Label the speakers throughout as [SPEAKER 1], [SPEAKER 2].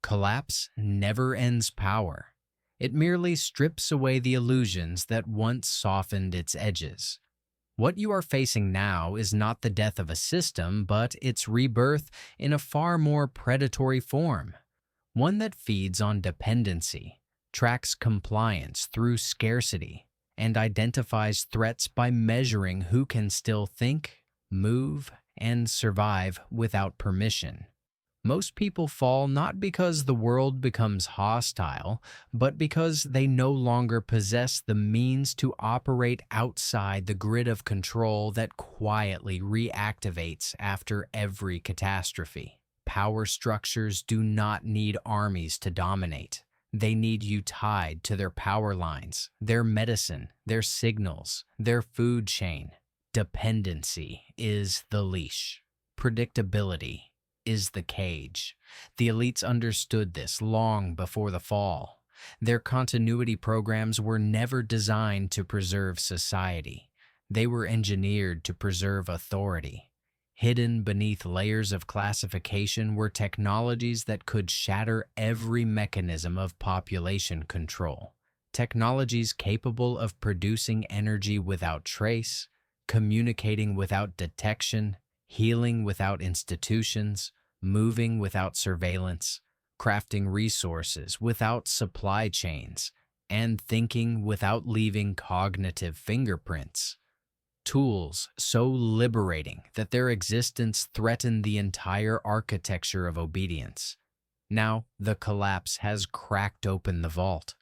[SPEAKER 1] Collapse never ends power. It merely strips away the illusions that once softened its edges. What you are facing now is not the death of a system, but its rebirth in a far more predatory form, one that feeds on dependency, tracks compliance through scarcity, and identifies threats by measuring who can still think, move, and survive without permission. Most people fall not because the world becomes hostile, but because they no longer possess the means to operate outside the grid of control that quietly reactivates after every catastrophe. Power structures do not need armies to dominate. They need you tied to their power lines, their medicine, their signals, their food chain. Dependency is the leash. Predictability is the cage. The elites understood this long before the fall. Their continuity programs were never designed to preserve society. They were engineered to preserve authority. Hidden beneath layers of classification were technologies that could shatter every mechanism of population control. Technologies capable of producing energy without trace, communicating without detection, healing without institutions, moving without surveillance, crafting resources without supply chains, and thinking without leaving cognitive fingerprints. Tools so liberating that their existence threatened the entire architecture of obedience. Now, the collapse has cracked open the vault.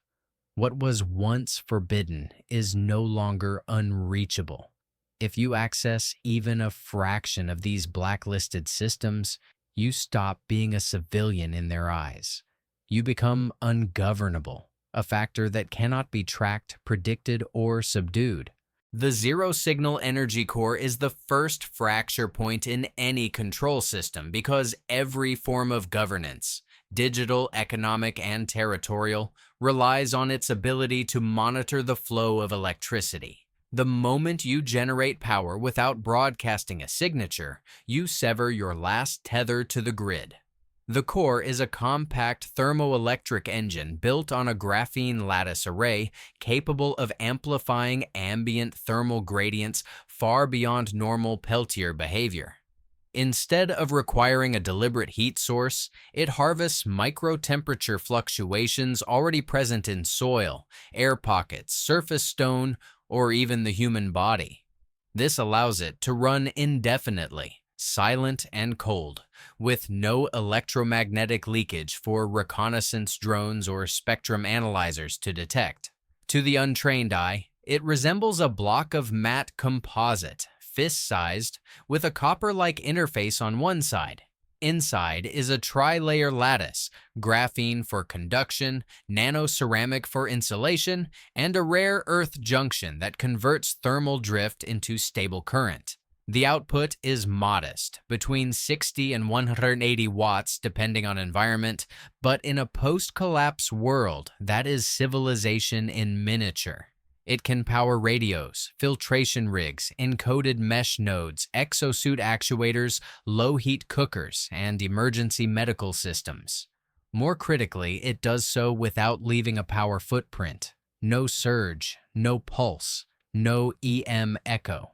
[SPEAKER 1] What was once forbidden is no longer unreachable. If you access even a fraction of these blacklisted systems, you stop being a civilian in their eyes. You become ungovernable, a factor that cannot be tracked, predicted, or subdued. The zero-signal energy core is the first fracture point in any control system because every form of governance, digital, economic, and territorial, relies on its ability to monitor the flow of electricity. The moment you generate power without broadcasting a signature, you sever your last tether to the grid. The core is a compact thermoelectric engine built on a graphene lattice array capable of amplifying ambient thermal gradients far beyond normal Peltier behavior. Instead of requiring a deliberate heat source, it harvests micro-temperature fluctuations already present in soil, air pockets, surface stone, or even the human body. This allows it to run indefinitely, silent and cold, with no electromagnetic leakage for reconnaissance drones or spectrum analyzers to detect. To the untrained eye, it resembles a block of matte composite, fist-sized, with a copper-like interface on one side. Inside is a tri-layer lattice, graphene for conduction, nanoceramic for insulation, and a rare earth junction that converts thermal drift into stable current. The output is modest, between 60 and 180 watts depending on environment, but in a post-collapse world, that is civilization in miniature. It can power radios, filtration rigs, encoded mesh nodes, exosuit actuators, low-heat cookers, and emergency medical systems. More critically, it does so without leaving a power footprint. No surge, no pulse, no EM echo.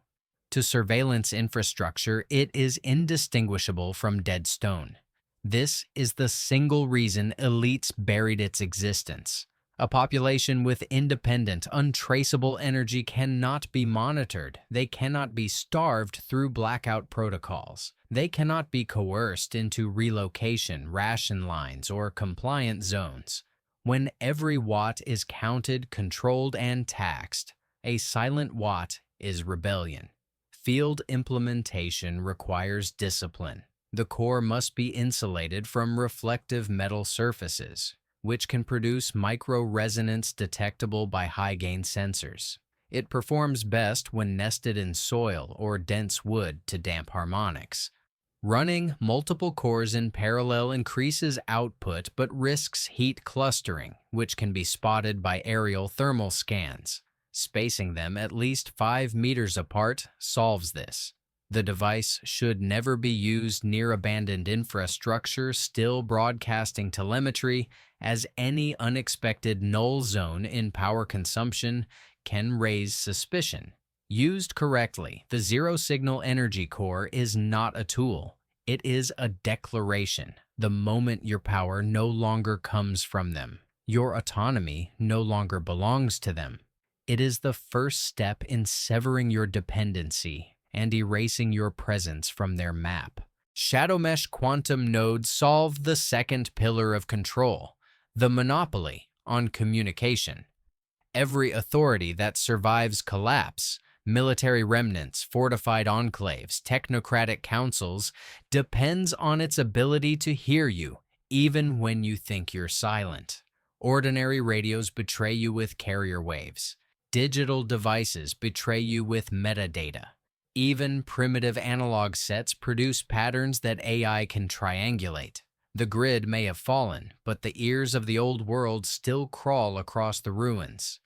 [SPEAKER 1] To surveillance infrastructure, it is indistinguishable from dead stone. This is the single reason elites buried its existence. A population with independent, untraceable energy cannot be monitored. They cannot be starved through blackout protocols. They cannot be coerced into relocation, ration lines, or compliant zones. When every watt is counted, controlled, and taxed, a silent watt is rebellion. Field implementation requires discipline. The core must be insulated from reflective metal surfaces, which can produce micro-resonance detectable by high-gain sensors. It performs best when nested in soil or dense wood to damp harmonics. Running multiple cores in parallel increases output but risks heat clustering, which can be spotted by aerial thermal scans. Spacing them at least 5 meters apart solves this. The device should never be used near abandoned infrastructure still broadcasting telemetry, as any unexpected null zone in power consumption can raise suspicion. Used correctly, the zero-signal energy core is not a tool. It is a declaration. The moment your power no longer comes from them, your autonomy no longer belongs to them. It is the first step in severing your dependency and erasing your presence from their map. Shadow mesh quantum nodes solve the second pillar of control, the monopoly on communication. Every authority that survives collapse, military remnants, fortified enclaves, technocratic councils, depends on its ability to hear you, even when you think you're silent. Ordinary radios betray you with carrier waves. Digital devices betray you with metadata. Even primitive analog sets produce patterns that AI can triangulate. The grid may have fallen, but the ears of the old world still crawl across the ruins.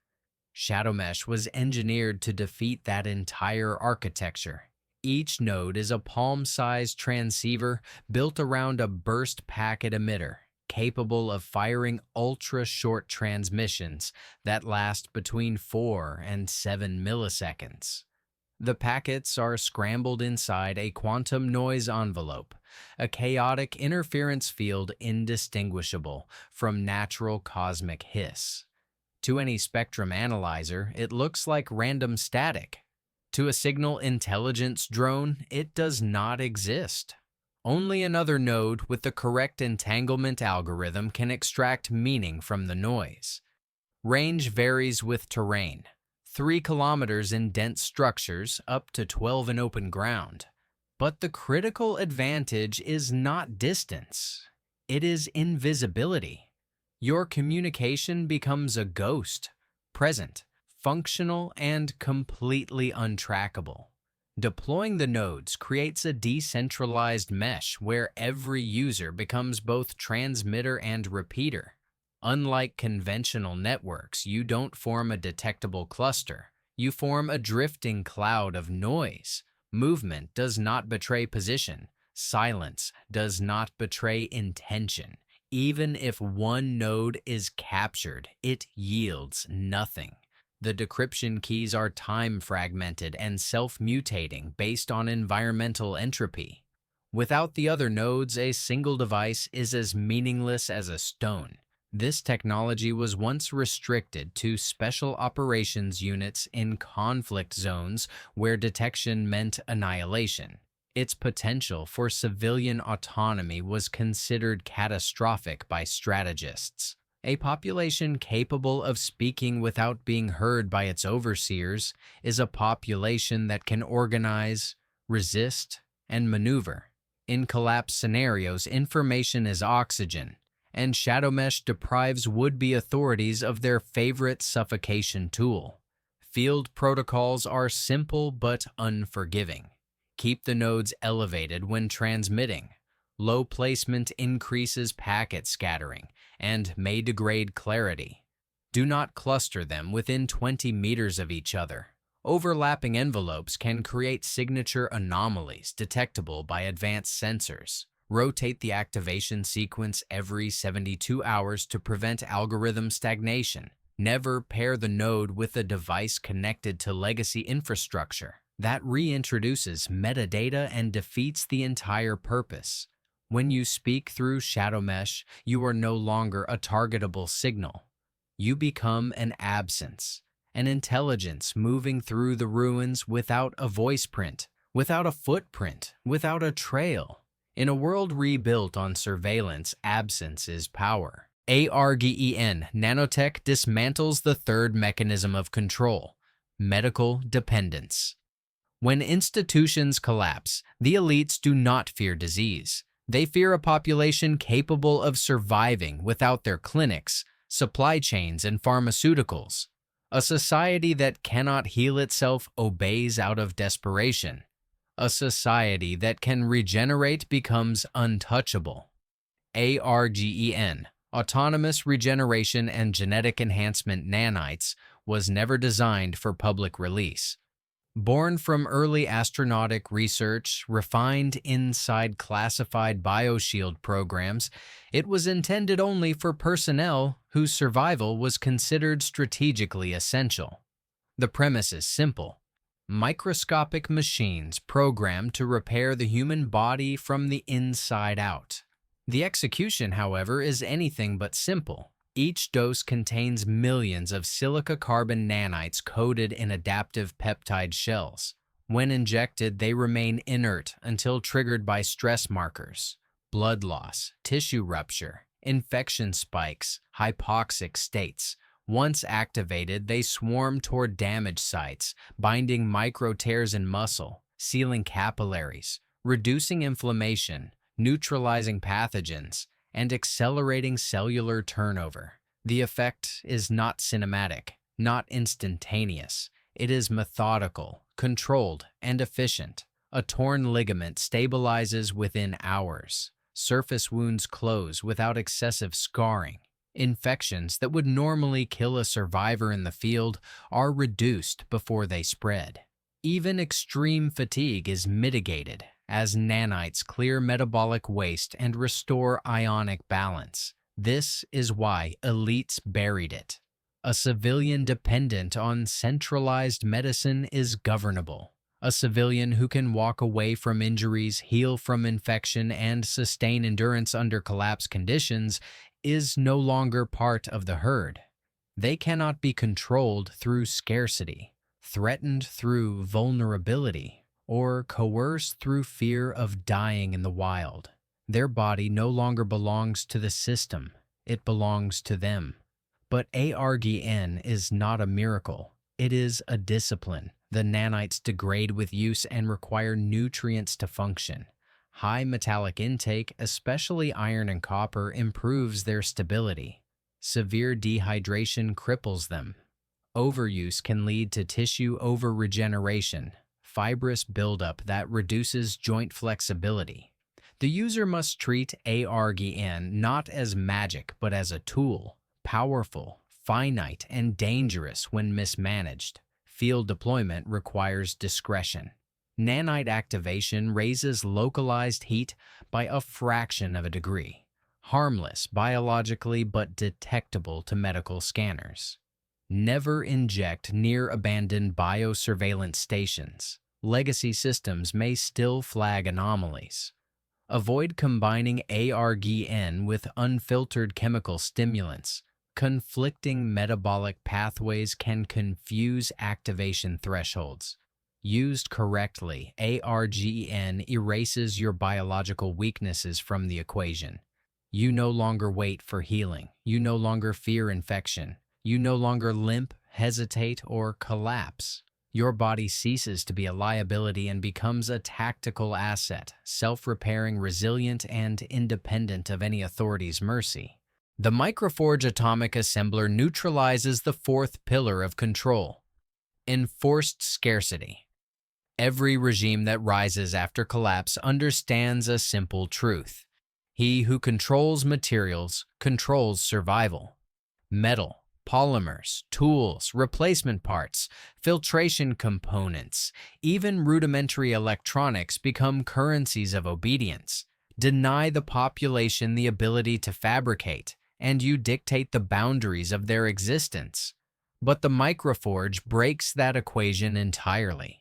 [SPEAKER 1] Shadow Mesh was engineered to defeat that entire architecture. Each node is a palm-sized transceiver built around a burst packet emitter, capable of firing ultra-short transmissions that last between 4 and 7 milliseconds. The packets are scrambled inside a quantum noise envelope, a chaotic interference field indistinguishable from natural cosmic hiss. To any spectrum analyzer, it looks like random static. To a signal intelligence drone, it does not exist. Only another node with the correct entanglement algorithm can extract meaning from the noise. Range varies with terrain. 3 kilometers in dense structures, up to 12 in open ground. But the critical advantage is not distance. It is invisibility. Your communication becomes a ghost, present, functional, and completely untrackable. Deploying the nodes creates a decentralized mesh where every user becomes both transmitter and repeater. Unlike conventional networks, you don't form a detectable cluster. You form a drifting cloud of noise. Movement does not betray position. Silence does not betray intention. Even if one node is captured, it yields nothing. The decryption keys are time-fragmented and self-mutating based on environmental entropy. Without the other nodes, a single device is as meaningless as a stone. This technology was once restricted to special operations units in conflict zones where detection meant annihilation. Its potential for civilian autonomy was considered catastrophic by strategists. A population capable of speaking without being heard by its overseers is a population that can organize, resist, and maneuver. In collapse scenarios, information is oxygen, and Shadow Mesh deprives would-be authorities of their favorite suffocation tool. Field protocols are simple but unforgiving. Keep the nodes elevated when transmitting. Low placement increases packet scattering and may degrade clarity. Do not cluster them within 20 meters of each other. Overlapping envelopes can create signature anomalies detectable by advanced sensors. Rotate the activation sequence every 72 hours to prevent algorithm stagnation. Never pair the node with a device connected to legacy infrastructure. That reintroduces metadata and defeats the entire purpose. When you speak through Shadow Mesh, you are no longer a targetable signal. You become an absence, an intelligence moving through the ruins without a voice print, without a footprint, without a trail. In a world rebuilt on surveillance, absence is power. ARGEN nanotech dismantles the third mechanism of control, medical dependence. When institutions collapse, the elites do not fear disease. They fear a population capable of surviving without their clinics, supply chains, and pharmaceuticals. A society that cannot heal itself obeys out of desperation. A society that can regenerate becomes untouchable. ARGEN, Autonomous Regeneration and Genetic Enhancement Nanites, was never designed for public release. Born from early astronautic research, refined inside classified bioshield programs, it was intended only for personnel whose survival was considered strategically essential. The premise is simple. Microscopic machines programmed to repair the human body from the inside out. The execution, however, is anything but simple. Each dose contains millions of silica-carbon nanites coated in adaptive peptide shells. When injected, they remain inert until triggered by stress markers, blood loss, tissue rupture, infection spikes, hypoxic states. Once activated, they swarm toward damaged sites, binding micro tears in muscle, sealing capillaries, reducing inflammation, neutralizing pathogens, and accelerating cellular turnover. The effect is not cinematic, not instantaneous. It is methodical, controlled, and efficient. A torn ligament stabilizes within hours. Surface wounds close without excessive scarring. Infections that would normally kill a survivor in the field are reduced before they spread. Even extreme fatigue is mitigated as nanites clear metabolic waste and restore ionic balance. This is why elites buried it. A civilian dependent on centralized medicine is governable. A civilian who can walk away from injuries, heal from infection, and sustain endurance under collapse conditions is no longer part of the herd. They cannot be controlled through scarcity, threatened through vulnerability, or coerced through fear of dying in the wild. Their body no longer belongs to the system, it belongs to them. But ARGN is not a miracle, it is a discipline. The nanites degrade with use and require nutrients to function. High metallic intake, especially iron and copper, improves their stability. Severe dehydration cripples them. Overuse can lead to tissue over-regeneration, fibrous buildup that reduces joint flexibility. The user must treat ARGN not as magic but as a tool, powerful, finite, and dangerous when mismanaged. Field deployment requires discretion. Nanite activation raises localized heat by a fraction of a degree, harmless biologically but detectable to medical scanners. Never inject near abandoned biosurveillance stations. Legacy systems may still flag anomalies. Avoid combining ARGN with unfiltered chemical stimulants. Conflicting metabolic pathways can confuse activation thresholds. Used correctly, ARGN erases your biological weaknesses from the equation. You no longer wait for healing. You no longer fear infection. You no longer limp, hesitate, or collapse. Your body ceases to be a liability and becomes a tactical asset, self-repairing, resilient, and independent of any authority's mercy. The Microforge atomic assembler neutralizes the fourth pillar of control: enforced scarcity. Every regime that rises after collapse understands a simple truth. He who controls materials controls survival. Metal, polymers, tools, replacement parts, filtration components, even rudimentary electronics become currencies of obedience. Deny the population the ability to fabricate, and you dictate the boundaries of their existence. But the Microforge breaks that equation entirely.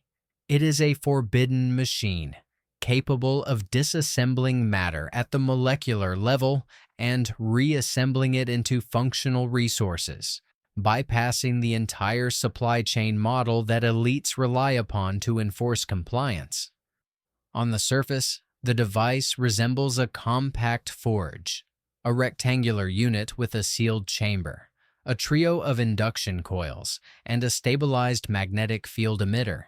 [SPEAKER 1] It is a forbidden machine, capable of disassembling matter at the molecular level and reassembling it into functional resources, bypassing the entire supply chain model that elites rely upon to enforce compliance. On the surface, the device resembles a compact forge, a rectangular unit with a sealed chamber, a trio of induction coils, and a stabilized magnetic field emitter.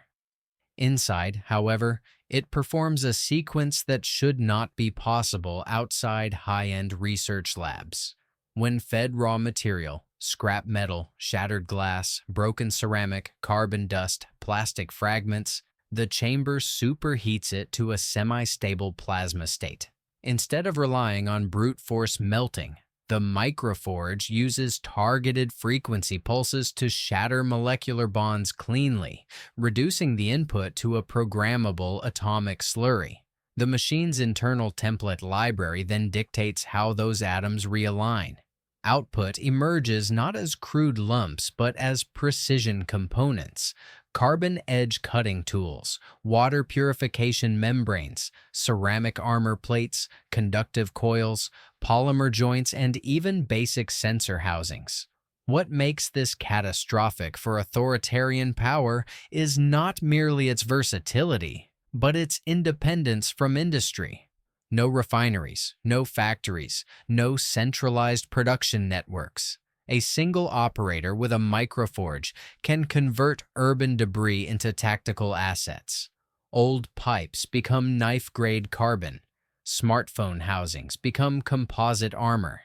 [SPEAKER 1] Inside, however, it performs a sequence that should not be possible outside high-end research labs. When fed raw material, scrap metal, shattered glass, broken ceramic, carbon dust, plastic fragments, the chamber superheats it to a semi-stable plasma state. Instead of relying on brute force melting, The microforge uses targeted frequency pulses to shatter molecular bonds cleanly, reducing the input to a programmable atomic slurry. The machine's internal template library then dictates how those atoms realign. Output emerges not as crude lumps, but as precision components: carbon edge cutting tools, water purification membranes, ceramic armor plates, conductive coils, polymer joints, and even basic sensor housings. What makes this catastrophic for authoritarian power is not merely its versatility, but its independence from industry. No refineries, no factories, no centralized production networks. A single operator with a microforge can convert urban debris into tactical assets. Old pipes become knife-grade carbon. Smartphone housings become composite armor.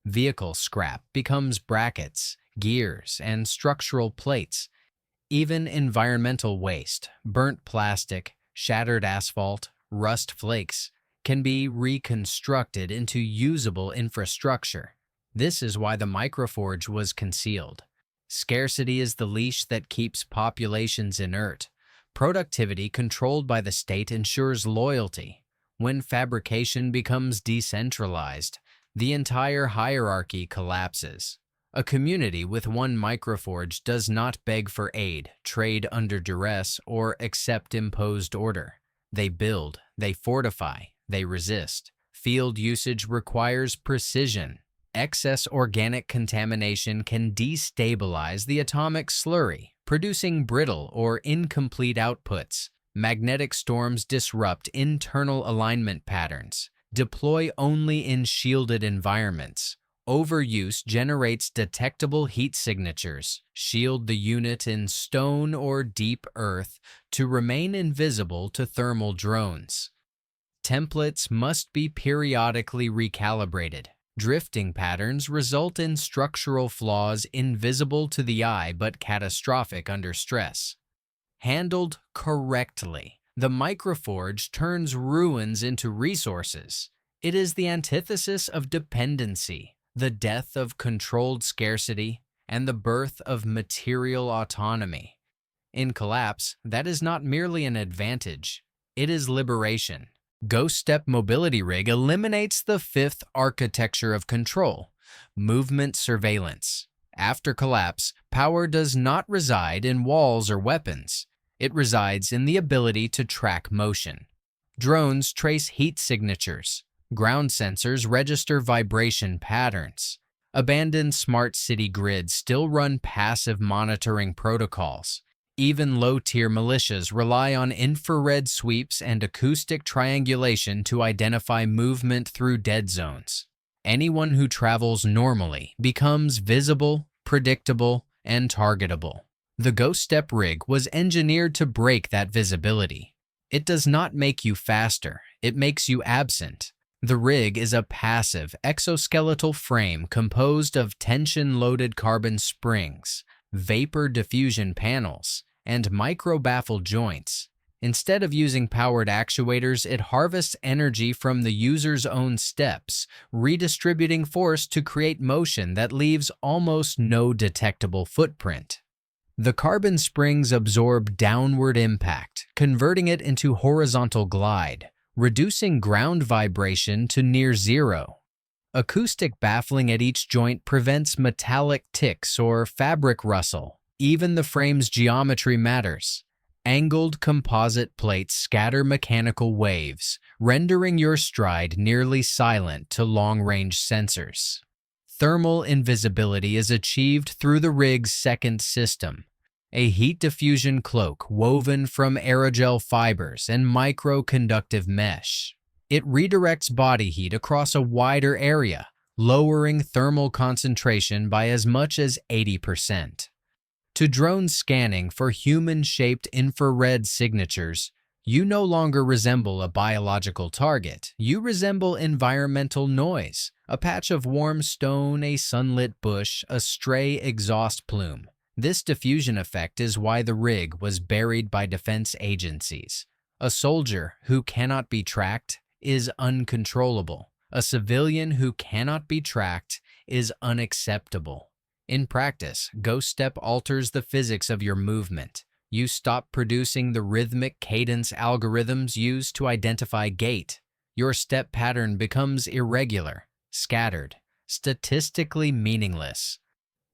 [SPEAKER 1] Vehicle scrap becomes brackets, gears, and structural plates. Even environmental waste, burnt plastic, shattered asphalt, rust flakes, can be reconstructed into usable infrastructure. This is why the microforge was concealed. Scarcity is the leash that keeps populations inert. Productivity controlled by the state ensures loyalty. When fabrication becomes decentralized, the entire hierarchy collapses. A community with one microforge does not beg for aid, trade under duress, or accept imposed order. They build, they fortify, they resist. Field usage requires precision. Excess organic contamination can destabilize the atomic slurry, producing brittle or incomplete outputs. Magnetic storms disrupt internal alignment patterns. Deploy only in shielded environments. Overuse generates detectable heat signatures. Shield the unit in stone or deep earth to remain invisible to thermal drones. Templates must be periodically recalibrated. Drifting patterns result in structural flaws invisible to the eye but catastrophic under stress. Handled correctly, the microforge turns ruins into resources. It is the antithesis of dependency, the death of controlled scarcity, and the birth of material autonomy. In collapse, that is not merely an advantage, it is liberation. Ghost Step Mobility Rig eliminates the fifth architecture of control: movement surveillance. After collapse, power does not reside in walls or weapons. It resides in the ability to track motion. Drones trace heat signatures. Ground sensors register vibration patterns. Abandoned smart city grids still run passive monitoring protocols. Even low-tier militias rely on infrared sweeps and acoustic triangulation to identify movement through dead zones. Anyone who travels normally becomes visible, predictable, and targetable. The Ghost Step rig was engineered to break that visibility. It does not make you faster, it makes you absent. The rig is a passive, exoskeletal frame composed of tension-loaded carbon springs, vapor diffusion panels, and micro-baffle joints. Instead of using powered actuators, it harvests energy from the user's own steps, redistributing force to create motion that leaves almost no detectable footprint. The carbon springs absorb downward impact, converting it into horizontal glide, reducing ground vibration to near zero. Acoustic baffling at each joint prevents metallic ticks or fabric rustle. Even the frame's geometry matters. Angled composite plates scatter mechanical waves, rendering your stride nearly silent to long-range sensors. Thermal invisibility is achieved through the rig's second system, a heat diffusion cloak woven from aerogel fibers and microconductive mesh. It redirects body heat across a wider area, lowering thermal concentration by as much as 80%. To drone scanning for human-shaped infrared signatures, you no longer resemble a biological target. You resemble environmental noise, a patch of warm stone, a sunlit bush, a stray exhaust plume. This diffusion effect is why the rig was buried by defense agencies. A soldier who cannot be tracked is uncontrollable. A civilian who cannot be tracked is unacceptable. In practice, Ghost Step alters the physics of your movement. You stop producing the rhythmic cadence algorithms used to identify gait. Your step pattern becomes irregular, scattered, statistically meaningless.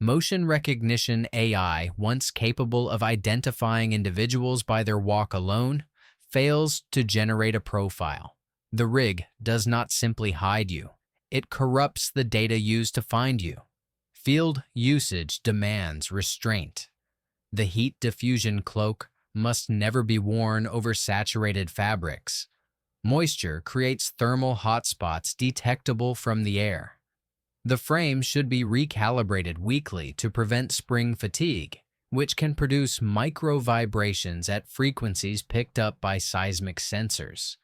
[SPEAKER 1] Motion recognition AI, once capable of identifying individuals by their walk alone, fails to generate a profile. The rig does not simply hide you. It corrupts the data used to find you. Field usage demands restraint. The heat diffusion cloak must never be worn over saturated fabrics. Moisture creates thermal hotspots detectable from the air. The frame should be recalibrated weekly to prevent spring fatigue, which can produce micro-vibrations at frequencies picked up by seismic sensors.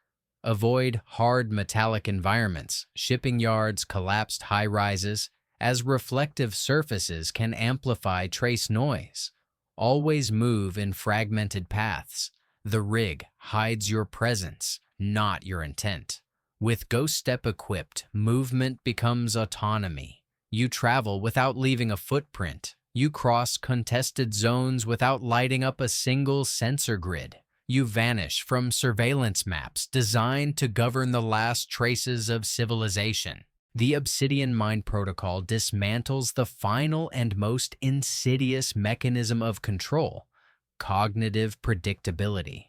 [SPEAKER 1] Avoid hard metallic environments, shipping yards, collapsed high-rises, as reflective surfaces can amplify trace noise. Always move in fragmented paths. The rig hides your presence, not your intent. With Ghost Step equipped, movement becomes autonomy. You travel without leaving a footprint. You cross contested zones without lighting up a single sensor grid. You vanish from surveillance maps designed to govern the last traces of civilization. The Obsidian Mind Protocol dismantles the final and most insidious mechanism of control: cognitive predictability.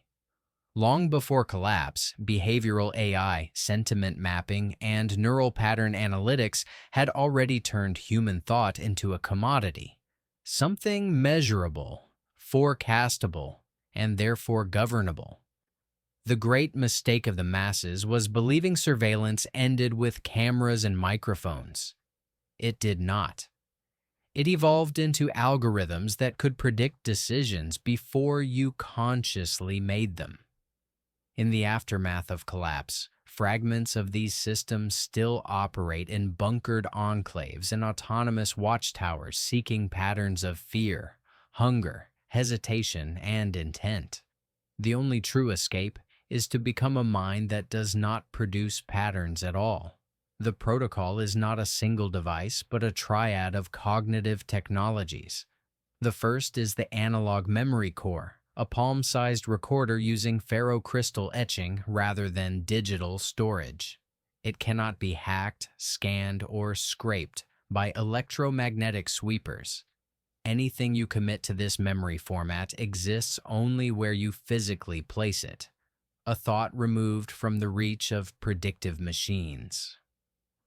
[SPEAKER 1] Long before collapse, behavioral AI, sentiment mapping, and neural pattern analytics had already turned human thought into a commodity. Something measurable, forecastable, and therefore governable. The great mistake of the masses was believing surveillance ended with cameras and microphones. It did not. It evolved into algorithms that could predict decisions before you consciously made them. In the aftermath of collapse, fragments of these systems still operate in bunkered enclaves and autonomous watchtowers seeking patterns of fear, hunger, hesitation, and intent. The only true escape is to become a mind that does not produce patterns at all. The protocol is not a single device, but a triad of cognitive technologies. The first is the analog memory core, a palm-sized recorder using ferrocrystal etching rather than digital storage. It cannot be hacked, scanned, or scraped by electromagnetic sweepers. Anything you commit to this memory format exists only where you physically place it. A thought removed from the reach of predictive machines.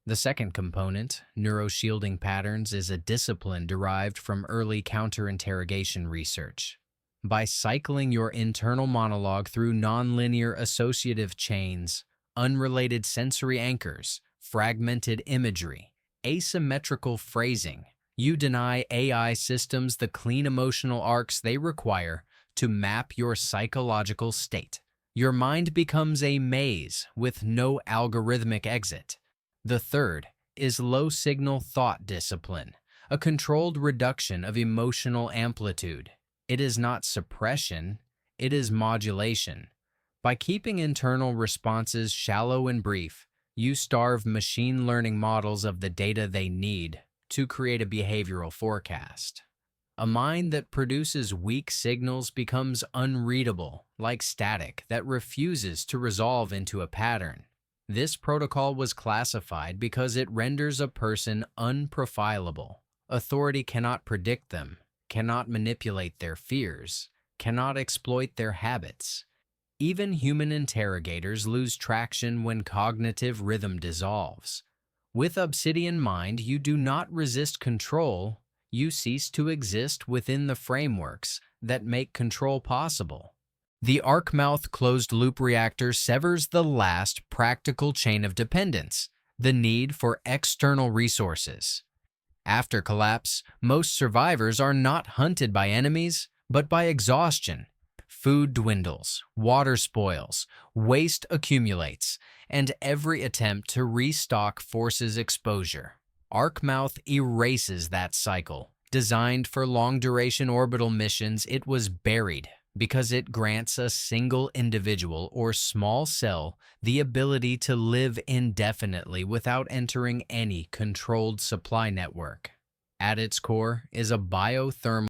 [SPEAKER 1] The second component, neuroshielding patterns, is a discipline derived from early counterinterrogation research. By cycling your internal monologue through nonlinear associative chains, unrelated sensory anchors, fragmented imagery, asymmetrical phrasing, you deny AI systems the clean emotional arcs they require to map your psychological state. Your mind becomes a maze with no algorithmic exit. The third is low-signal thought discipline, a controlled reduction of emotional amplitude. It is not suppression, it is modulation. By keeping internal responses shallow and brief, you starve machine learning models of the data they need to create a behavioral forecast. A mind that produces weak signals becomes unreadable, like static that refuses to resolve into a pattern. This protocol was classified because it renders a person unprofilable. Authority cannot predict them, cannot manipulate their fears, cannot exploit their habits. Even human interrogators lose traction when cognitive rhythm dissolves. With Obsidian Mind, you do not resist control, you cease to exist within the frameworks that make control possible. The arc-mouth closed-loop reactor severs the last practical chain of dependence, the need for external resources. After collapse, most survivors are not hunted by enemies, but by exhaustion. Food dwindles, water spoils, waste accumulates, and every attempt to restock forces exposure. Arc-mouth erases that cycle. Designed for long-duration orbital missions, it was buried, because it grants a single individual or small cell the ability to live indefinitely without entering any controlled supply network. At its core is a biothermal